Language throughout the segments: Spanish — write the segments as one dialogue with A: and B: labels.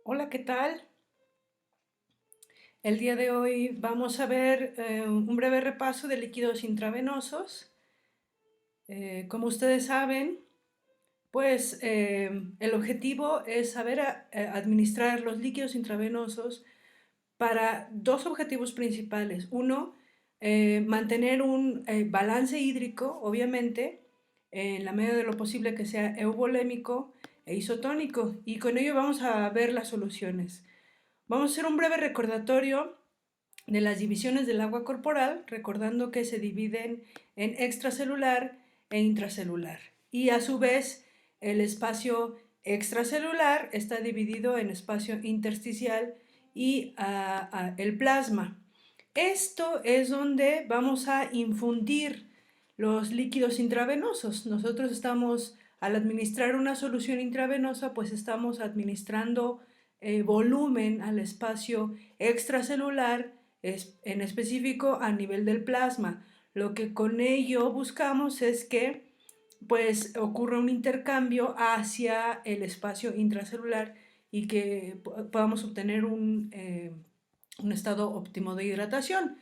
A: Hola, ¿qué tal? El día de hoy vamos a ver un breve repaso de líquidos intravenosos. Como ustedes saben, pues el objetivo es saber administrar los líquidos intravenosos para dos objetivos principales. Uno, mantener un balance hídrico, obviamente, en la medida de lo posible que sea euvolémico e isotónico. Y con ello vamos a ver las soluciones. Vamos a hacer un breve recordatorio de las divisiones del agua corporal, recordando que se dividen en extracelular e intracelular. Y a su vez, el espacio extracelular está dividido en espacio intersticial y el plasma. Esto es donde vamos a infundir los líquidos intravenosos. Nosotros estamos, al administrar una solución intravenosa, pues estamos administrando volumen al espacio extracelular, en específico a nivel del plasma. Lo que con ello buscamos es que pues ocurra un intercambio hacia el espacio intracelular y que podamos obtener un estado óptimo de hidratación.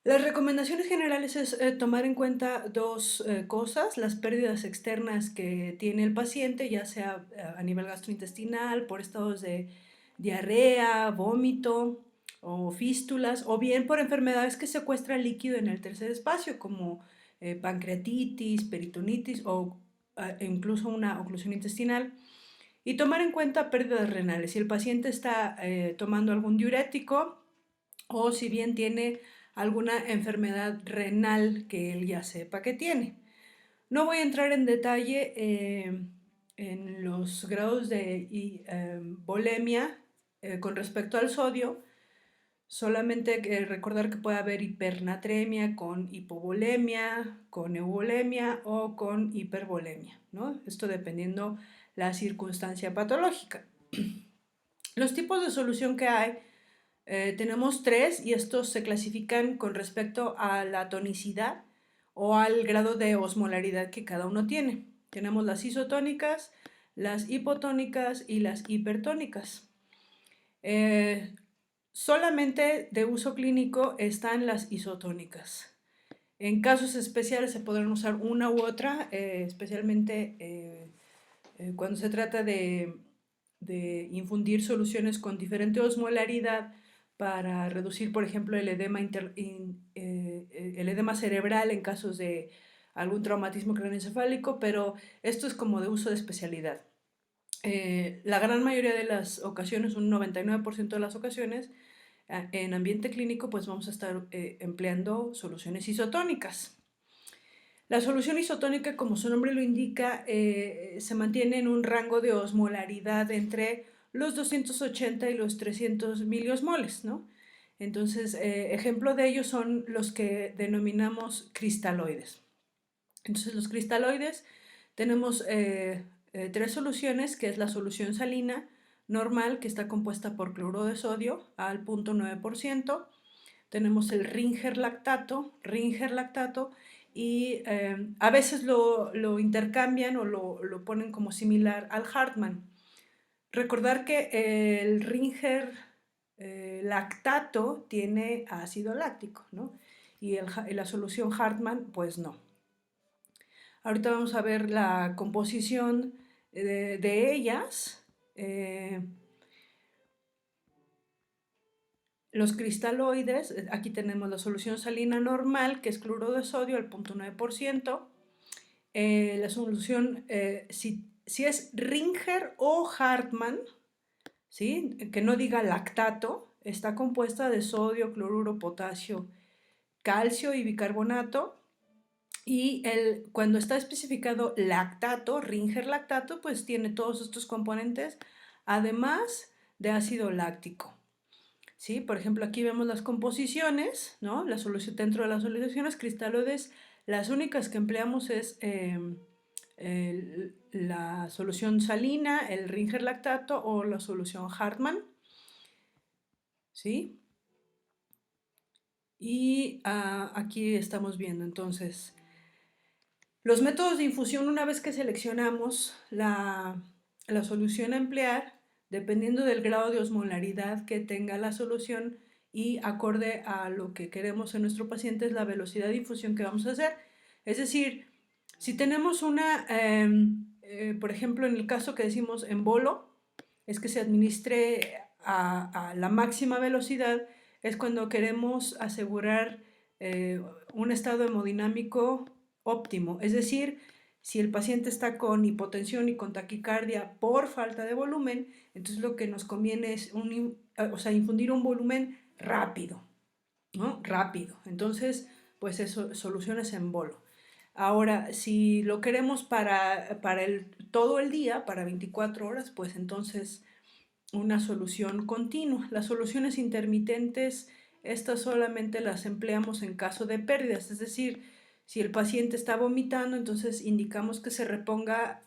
A: Las recomendaciones generales es tomar en cuenta dos cosas: las pérdidas externas que tiene el paciente, ya sea a nivel gastrointestinal, por estados de diarrea, vómito o fístulas, o bien por enfermedades que secuestran líquido en el tercer espacio, como pancreatitis, peritonitis o incluso una oclusión intestinal. Y tomar en cuenta pérdidas renales, si el paciente está tomando algún diurético o si bien tiene alguna enfermedad renal que él ya sepa que tiene. No voy a entrar en detalle en los grados de volemia con respecto al sodio, solamente recordar que puede haber hipernatremia con hipovolemia, con euvolemia o con hipervolemia, ¿no? Esto dependiendo la circunstancia patológica. Los tipos de solución que hay, tenemos tres, y estos se clasifican con respecto a la tonicidad o al grado de osmolaridad que cada uno tiene. Tenemos las isotónicas, las hipotónicas y las hipertónicas. Solamente de uso clínico están las isotónicas. En casos especiales se podrán usar una u otra, especialmente cuando se trata de infundir soluciones con diferente osmolaridad para reducir, por ejemplo, el edema cerebral en casos de algún traumatismo craneoencefálico, pero esto es como de uso de especialidad. La gran mayoría de las ocasiones, un 99% de las ocasiones, en ambiente clínico, pues vamos a estar empleando soluciones isotónicas. La solución isotónica, como su nombre lo indica, se mantiene en un rango de osmolaridad entre los 280 y los 300 miliosmoles, ¿no? Entonces, ejemplo de ellos son los que denominamos cristaloides. Entonces, los cristaloides tenemos tres soluciones, que es la solución salina normal, que está compuesta por cloruro de sodio al 0.9%. Tenemos el Ringer lactato, y a veces lo intercambian o lo ponen como similar al Hartmann. Recordar que el Ringer lactato tiene ácido láctico, ¿no? Y la solución Hartmann, pues no. Ahorita vamos a ver la composición de ellas. Los cristaloides, aquí tenemos la solución salina normal, que es cloruro de sodio al 0.9%. La solución, si es Ringer o Hartmann, ¿sí? Que no diga lactato, está compuesta de sodio, cloruro, potasio, calcio y bicarbonato. Y cuando está especificado lactato, Ringer lactato, pues tiene todos estos componentes, además de ácido láctico. ¿Sí? Por ejemplo, aquí vemos las composiciones, ¿no? Dentro de las soluciones cristaloides, las únicas que empleamos es la solución salina, el Ringer lactato o la solución Hartmann, ¿sí? Y aquí estamos viendo entonces los métodos de infusión. Una vez que seleccionamos la solución a emplear, dependiendo del grado de osmolaridad que tenga la solución y acorde a lo que queremos en nuestro paciente es la velocidad de infusión que vamos a hacer. Es decir, si tenemos por ejemplo, en el caso que decimos embolo, es que se administre a la máxima velocidad, es cuando queremos asegurar un estado hemodinámico óptimo. Es decir, si el paciente está con hipotensión y con taquicardia por falta de volumen, entonces lo que nos conviene es infundir un volumen rápido, ¿no? Rápido. Entonces, pues eso, soluciones en bolo. Ahora, si lo queremos para todo el día, para 24 horas, pues entonces una solución continua. Las soluciones intermitentes, estas solamente las empleamos en caso de pérdidas, es decir, si el paciente está vomitando, entonces indicamos que se reponga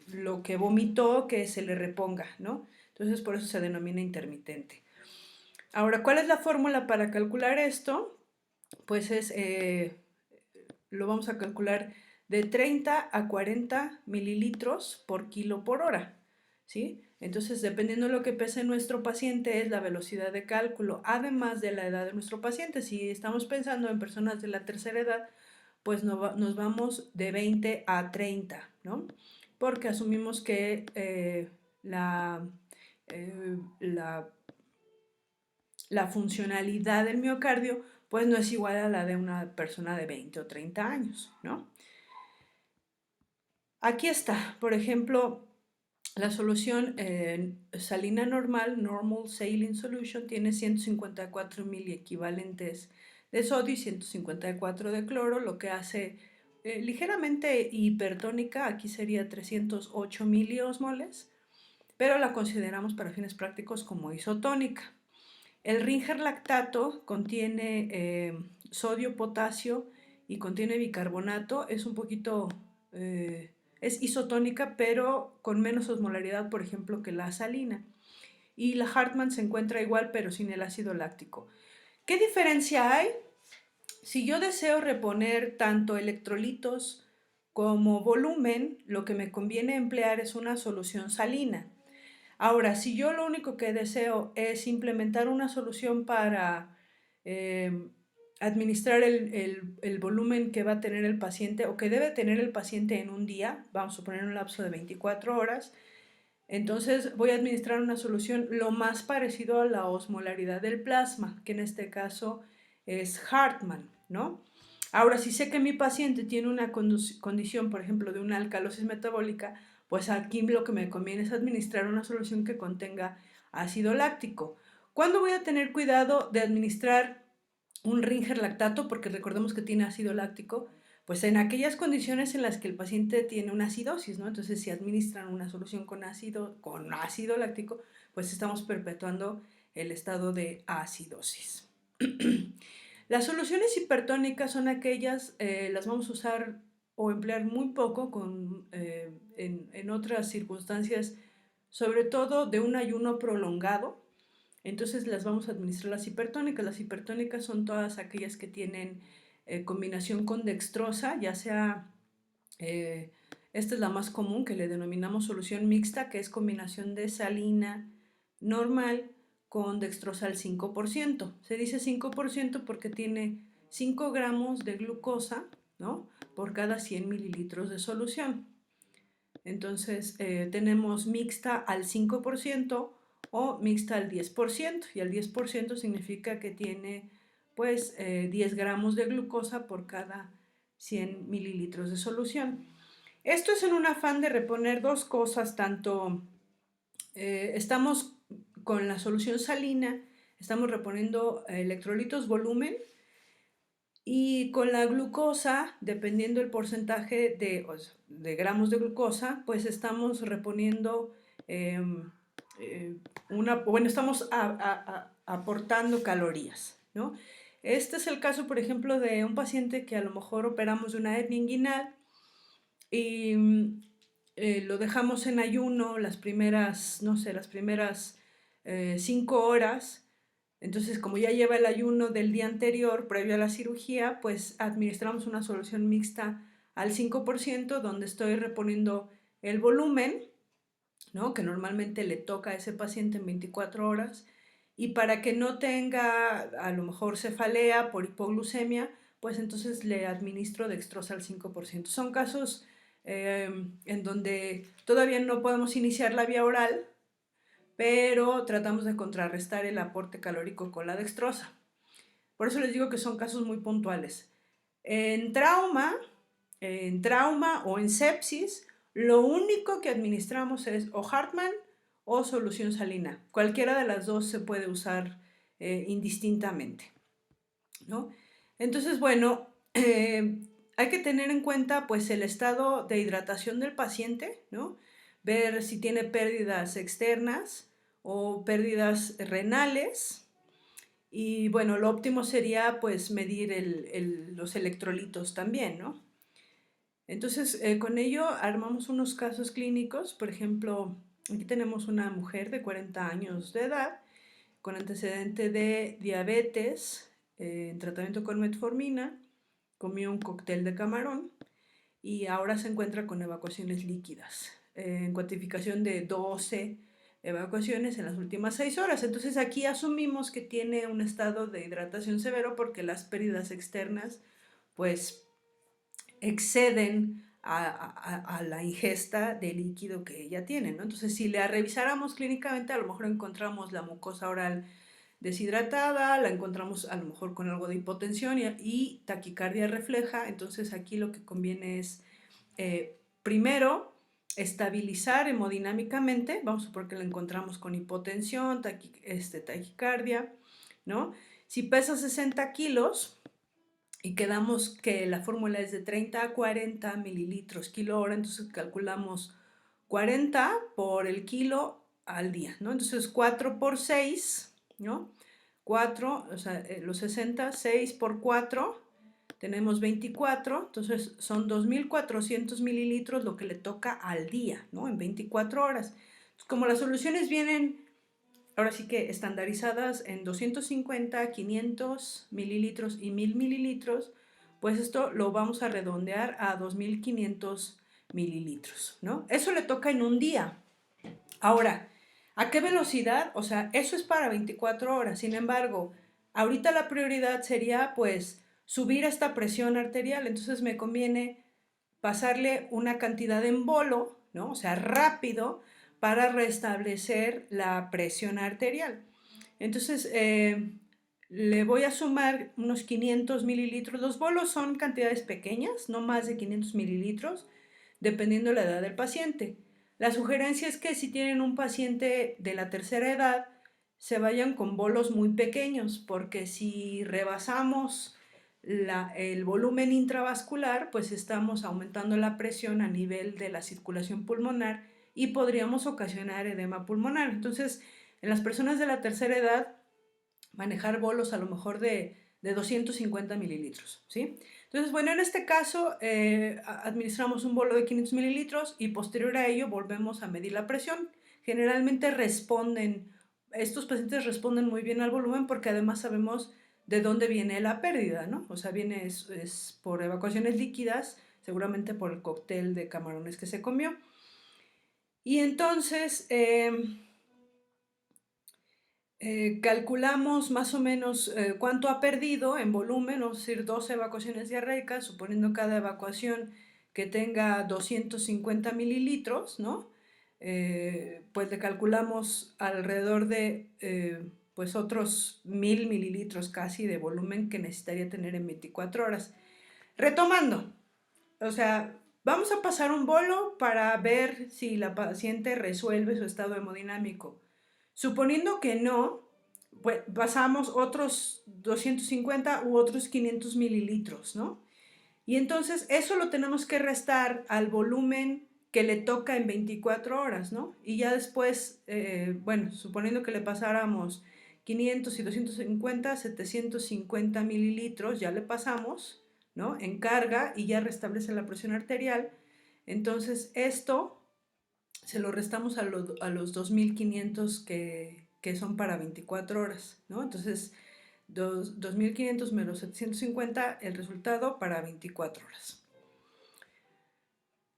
A: lo que vomitó, que se le reponga, ¿no? Entonces por eso se denomina intermitente. Ahora, ¿cuál es la fórmula para calcular esto? Pues lo vamos a calcular de 30 a 40 mililitros por kilo por hora, ¿sí? Entonces, dependiendo de lo que pese nuestro paciente, es la velocidad de cálculo, además de la edad de nuestro paciente. Si estamos pensando en personas de la tercera edad, pues nos vamos de 20 a 30, ¿no? Porque asumimos que la, la la funcionalidad del miocardio pues no es igual a la de una persona de 20 o 30 años, ¿no? Aquí está, por ejemplo, la solución salina normal, normal saline solution, tiene 154 miliequivalentes de sodio y 154 de cloro, lo que hace ligeramente hipertónica, aquí sería 308 miliosmoles, pero la consideramos para fines prácticos como isotónica. El Ringer lactato contiene sodio, potasio y contiene bicarbonato. Es un poquito, es isotónica, pero con menos osmolaridad, por ejemplo, que la salina. Y la Hartmann se encuentra igual, pero sin el ácido láctico. ¿Qué diferencia hay? Si yo deseo reponer tanto electrolitos como volumen, lo que me conviene emplear es una solución salina. Ahora, si yo lo único que deseo es implementar una solución para eh, administrar el volumen que va a tener el paciente o que debe tener el paciente en un día, vamos a poner un lapso de 24 horas, entonces voy a administrar una solución lo más parecido a la osmolaridad del plasma, que en este caso es Hartmann, ¿no? Ahora, si sé que mi paciente tiene una condición, por ejemplo, de una alcalosis metabólica, pues aquí lo que me conviene es administrar una solución que contenga ácido láctico. ¿Cuándo voy a tener cuidado de administrar un Ringer lactato? Porque recordemos que tiene ácido láctico, pues en aquellas condiciones en las que el paciente tiene una acidosis, ¿no? Entonces, si administran una solución con ácido láctico, pues estamos perpetuando el estado de acidosis. Las soluciones hipertónicas son aquellas, las vamos a usar o emplear muy poco en otras circunstancias, sobre todo de un ayuno prolongado. Entonces las vamos a administrar las hipertónicas. Las hipertónicas son todas aquellas que tienen combinación con dextrosa, ya sea, esta es la más común, que le denominamos solución mixta, que es combinación de salina normal con dextrosa al 5%. Se dice 5% porque tiene 5 gramos de glucosa, ¿no?, por cada 100 mililitros de solución. Entonces tenemos mixta al 5% o mixta al 10%, y al 10% significa que tiene pues 10 gramos de glucosa por cada 100 mililitros de solución. Esto es en un afán de reponer dos cosas, tanto estamos con la solución salina, estamos reponiendo electrolitos, volumen, y con la glucosa, dependiendo del porcentaje de gramos de glucosa, pues estamos reponiendo estamos aportando calorías, ¿no? Este es el caso, por ejemplo, de un paciente que a lo mejor operamos de una hernia inguinal y lo dejamos en ayuno las primeras, no sé, las primeras 5 horas. Entonces, como ya lleva el ayuno del día anterior, previo a la cirugía, pues administramos una solución mixta al 5%, donde estoy reponiendo el volumen ¿no? Que normalmente le toca a ese paciente en 24 horas. Y para que no tenga a lo mejor cefalea por hipoglucemia, pues entonces le administro dextrosa al 5%. Son casos en donde todavía no podemos iniciar la vía oral, pero tratamos de contrarrestar el aporte calórico con la dextrosa. Por eso les digo que son casos muy puntuales. En trauma, o en sepsis, lo único que administramos es o Hartmann o solución salina. Cualquiera de las dos se puede usar indistintamente, ¿no? Entonces, bueno, hay que tener en cuenta pues el estado de hidratación del paciente, ¿no? Ver si tiene pérdidas externas o pérdidas renales. Y bueno, lo óptimo sería pues medir los electrolitos también, ¿no? Entonces, con ello armamos unos casos clínicos. Por ejemplo, aquí tenemos una mujer de 40 años de edad con antecedente de diabetes, en tratamiento con metformina, comió un cóctel de camarón y ahora se encuentra con evacuaciones líquidas, en cuantificación de 12 evacuaciones en las últimas 6 horas. Entonces aquí asumimos que tiene un estado de hidratación severo porque las pérdidas externas pues exceden a la ingesta de líquido que ella tiene, ¿no? Entonces, si la revisáramos clínicamente, a lo mejor encontramos la mucosa oral deshidratada, la encontramos a lo mejor con algo de hipotensión y taquicardia refleja. Entonces, aquí lo que conviene es, primero, estabilizar hemodinámicamente. Vamos a suponer que la encontramos con hipotensión, taquicardia, ¿no? Si pesa 60 kilos, y quedamos que la fórmula es de 30 a 40 mililitros kilo hora, entonces calculamos 40 por el kilo al día, ¿no? Entonces 4 por 6, ¿no? 4, o sea, los 60, 6 por 4, tenemos 24, entonces son 2.400 mililitros lo que le toca al día, ¿no? En 24 horas. Entonces, como las soluciones vienen ahora sí que estandarizadas en 250, 500 mililitros y 1000 mililitros, pues esto lo vamos a redondear a 2500 mililitros, ¿no? Eso le toca en un día. Ahora, ¿a qué velocidad? O sea, eso es para 24 horas. Sin embargo, ahorita la prioridad sería pues subir esta presión arterial. Entonces me conviene pasarle una cantidad en bolo, ¿no? O sea, rápido, para restablecer la presión arterial. Entonces, le voy a sumar unos 500 mililitros. Los bolos son cantidades pequeñas, no más de 500 mililitros, dependiendo de la edad del paciente. La sugerencia es que si tienen un paciente de la tercera edad, se vayan con bolos muy pequeños, porque si rebasamos el volumen intravascular, pues estamos aumentando la presión a nivel de la circulación pulmonar y podríamos ocasionar edema pulmonar. Entonces, en las personas de la tercera edad, manejar bolos a lo mejor de 250 mililitros, ¿sí? Entonces, bueno, en este caso administramos un bolo de 500 mililitros y posterior a ello volvemos a medir la presión. Generalmente estos pacientes responden muy bien al volumen porque además sabemos de dónde viene la pérdida, ¿no? O sea, es por evacuaciones líquidas, seguramente por el cóctel de camarones que se comió. Y entonces calculamos más o menos cuánto ha perdido en volumen, es decir, 12 evacuaciones diarreicas, suponiendo cada evacuación que tenga 250 mililitros, ¿no? Pues le calculamos alrededor de pues otros 1000 mililitros casi de volumen que necesitaría tener en 24 horas. Retomando, o sea, vamos a pasar un bolo para ver si la paciente resuelve su estado hemodinámico. Suponiendo que no, pues pasamos otros 250 u otros 500 mililitros, ¿no? Y entonces eso lo tenemos que restar al volumen que le toca en 24 horas, ¿no? Y ya después, bueno, suponiendo que le pasáramos 500 y 250, 750 mililitros, ya le pasamos, ¿no? En carga y ya restablece la presión arterial. Entonces esto se lo restamos a los 2500 que son para 24 horas, ¿no? Entonces, 2500 menos 750, el resultado para 24 horas.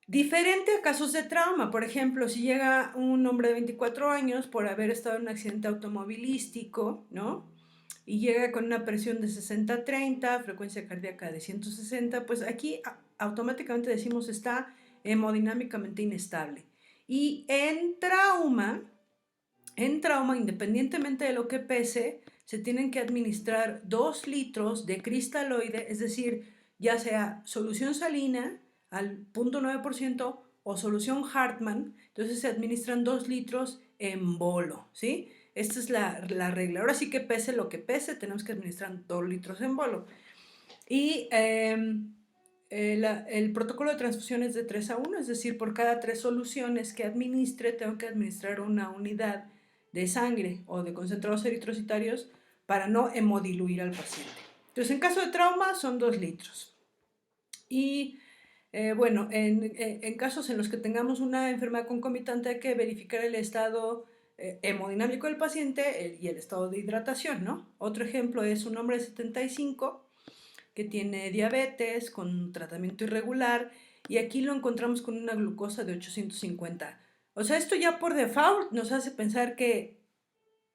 A: Diferente a casos de trauma, por ejemplo, si llega un hombre de 24 años por haber estado en un accidente automovilístico, ¿no? Y llega con una presión de 60-30, frecuencia cardíaca de 160, pues aquí automáticamente decimos está hemodinámicamente inestable. Y en trauma, independientemente de lo que pese, se tienen que administrar 2 litros de cristaloide, es decir, ya sea solución salina al 0.9% o solución Hartmann, entonces se administran 2 litros en bolo, ¿sí? Esta es la regla. Ahora sí que pese lo que pese, tenemos que administrar 2 litros en bolo. Y el protocolo de transfusión es de 3-1, es decir, por cada 3 soluciones que administre, tengo que administrar una unidad de sangre o de concentrados eritrocitarios para no hemodiluir al paciente. Entonces, en caso de trauma son 2 litros. Y bueno, en casos en los que tengamos una enfermedad concomitante hay que verificar el estado hemodinámico del paciente y el estado de hidratación, ¿no? Otro ejemplo es un hombre de 75 que tiene diabetes con tratamiento irregular y aquí lo encontramos con una glucosa de 850. O sea, esto ya por default nos hace pensar que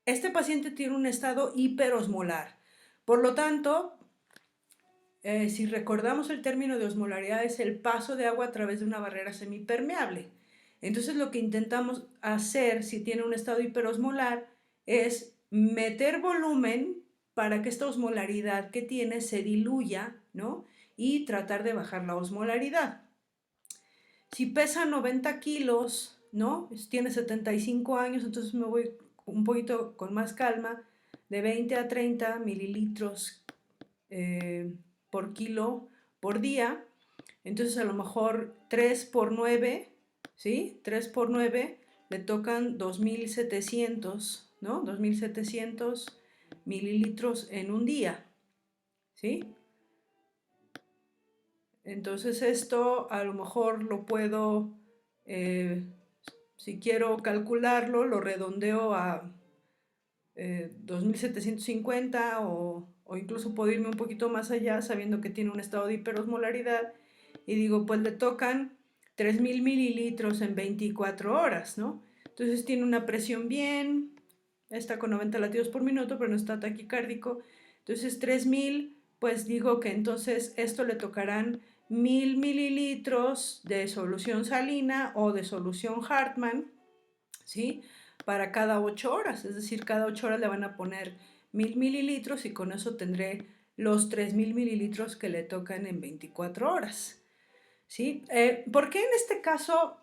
A: este paciente tiene un estado hiperosmolar. Por lo tanto, si recordamos el término de osmolaridad es el paso de agua a través de una barrera semipermeable. Entonces lo que intentamos hacer si tiene un estado hiperosmolar es meter volumen para que esta osmolaridad que tiene se diluya, ¿no? Y tratar de bajar la osmolaridad. Si pesa 90 kilos, ¿no? Tiene 75 años, entonces me voy un poquito con más calma, de 20 a 30 mililitros por kilo por día. Entonces a lo mejor 3 por 9, ¿sí? 3 por 9 le tocan 2.700, ¿no? 2.700 mililitros en un día, ¿sí? Entonces esto a lo mejor lo puedo, si quiero calcularlo, lo redondeo a 2.750 o incluso puedo irme un poquito más allá sabiendo que tiene un estado de hiperosmolaridad y digo, pues le tocan 3.000 mililitros en 24 horas, ¿no? Entonces tiene una presión bien, está con 90 latidos por minuto, pero no está taquicárdico. Entonces 3.000, pues digo que entonces esto le tocarán 1.000 mililitros de solución salina o de solución Hartmann, ¿sí? Para cada 8 horas, es decir, cada 8 horas le van a poner 1.000 mililitros y con eso tendré los 3.000 mililitros que le tocan en 24 horas, ¿sí? ¿Por qué en este caso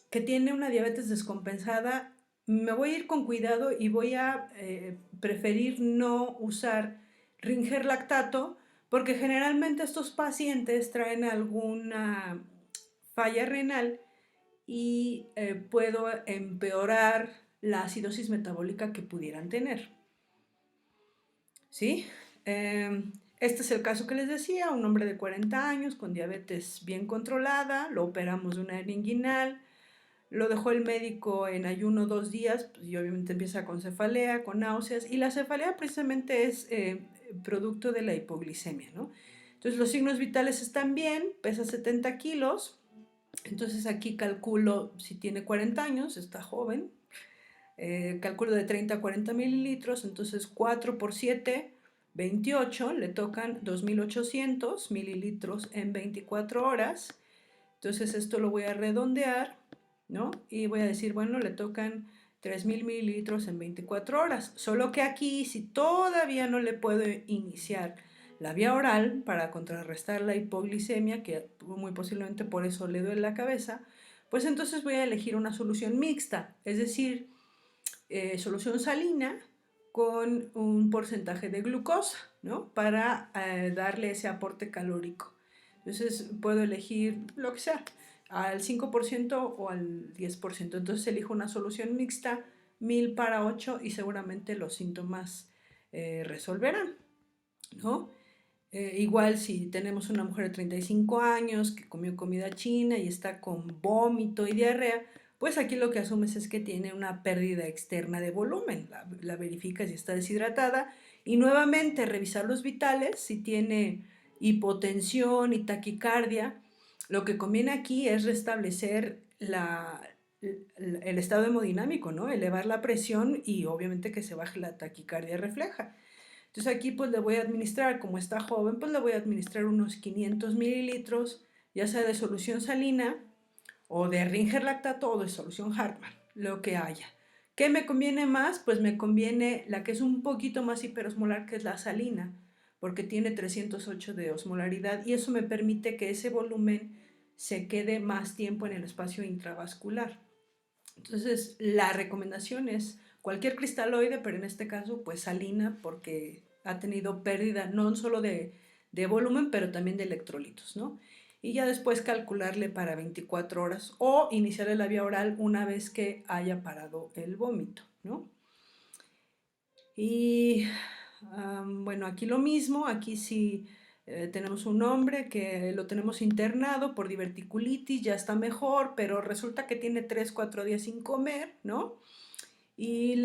A: que tiene una diabetes descompensada me voy a ir con cuidado y voy a preferir no usar Ringer lactato? Porque generalmente estos pacientes traen alguna falla renal y puedo empeorar la acidosis metabólica que pudieran tener, ¿sí? Este es el caso que les decía, un hombre de 40 años con diabetes bien controlada, lo operamos de una hernia inguinal, lo dejó el médico en ayuno 2 días, pues, y obviamente empieza con cefalea, con náuseas, y la cefalea precisamente es producto de la hipoglicemia, ¿no? Entonces los signos vitales están bien, pesa 70 kilos, entonces aquí calculo si tiene 40 años, está joven, calculo de 30 a 40 mililitros, entonces 4 por 7, 28, le tocan 2.800 mililitros en 24 horas, entonces esto lo voy a redondear, ¿no? Y voy a decir, bueno, le tocan 3.000 mililitros en 24 horas, solo que aquí si todavía no le puedo iniciar la vía oral para contrarrestar la hipoglicemia, que muy posiblemente por eso le duele la cabeza, pues entonces voy a elegir una solución mixta, es decir, solución salina con un porcentaje de glucosa, ¿no? Para darle ese aporte calórico. Entonces puedo elegir lo que sea, al 5% o al 10%. Entonces elijo una solución mixta, 1.000 para 8 y seguramente los síntomas resolverán, ¿no? Igual si tenemos una mujer de 35 años que comió comida china y está con vómito y diarrea, pues aquí lo que asumes es que tiene una pérdida externa de volumen. La verificas si está deshidratada y nuevamente revisar los vitales, si tiene hipotensión y taquicardia, Lo que conviene aquí es restablecer el estado hemodinámico, ¿no? Elevar la presión y obviamente que se baje la taquicardia refleja. Entonces aquí pues le voy a administrar, como está joven, pues le voy a administrar unos 500 mililitros, ya sea de solución salina o de Ringer lactato o de solución Hartmann, lo que haya. ¿Qué me conviene más? Pues me conviene la que es un poquito más hiperosmolar, que es la salina, porque tiene 308 de osmolaridad y eso me permite que ese volumen se quede más tiempo en el espacio intravascular. Entonces, la recomendación es cualquier cristaloide, pero en este caso, pues salina, porque ha tenido pérdida no solo de volumen, pero también de electrolitos, ¿no? Y ya después calcularle para 24 horas o iniciarle la vía oral una vez que haya parado el vómito, ¿no? Y bueno, aquí lo mismo, aquí sí tenemos un hombre que lo tenemos internado por diverticulitis, ya está mejor, pero resulta que tiene 3, 4 días sin comer, ¿no? Y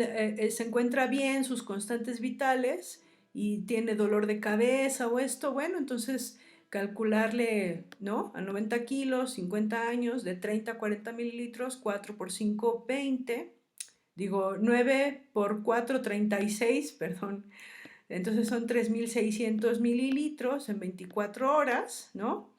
A: se encuentra bien, sus constantes vitales y tiene dolor de cabeza o esto, bueno, entonces calcularle, ¿no? A 90 kilos, 50 años, de 30 a 40 mililitros, 4 por 5, 20, digo 9 por 4, 36, perdón, entonces son 3.600 mililitros en 24 horas, ¿no?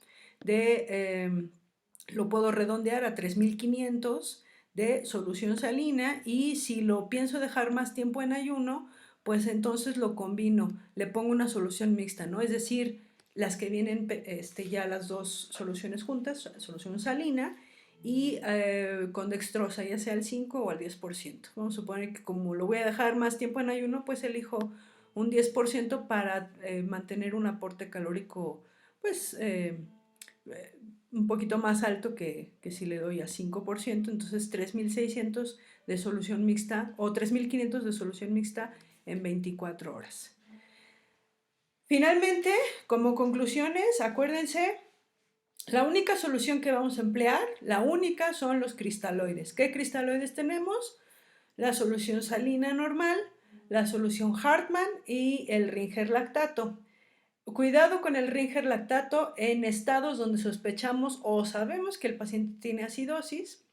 A: Lo puedo redondear a 3.500 de solución salina y si lo pienso dejar más tiempo en ayuno, pues entonces lo combino, le pongo una solución mixta, ¿no? Es decir, las que vienen ya las dos soluciones juntas, solución salina y con dextrosa, ya sea al 5 o al 10%. Vamos a suponer que como lo voy a dejar más tiempo en ayuno, pues elijo un 10% para mantener un aporte calórico, pues, un poquito más alto que si le doy a 5%, entonces 3.600 de solución mixta o 3.500 de solución mixta en 24 horas. Finalmente, como conclusiones, acuérdense, la única solución que vamos a emplear, la única, son los cristaloides. ¿Qué cristaloides tenemos? La solución salina normal, la solución Hartmann y el Ringer lactato. Cuidado con el Ringer lactato en estados donde sospechamos o sabemos que el paciente tiene acidosis.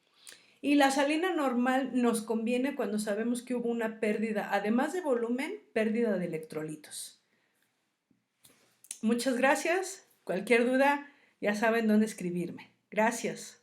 A: Y la salina normal nos conviene cuando sabemos que hubo una pérdida, además de volumen, pérdida de electrolitos. Muchas gracias. Cualquier duda, ya saben dónde escribirme. Gracias.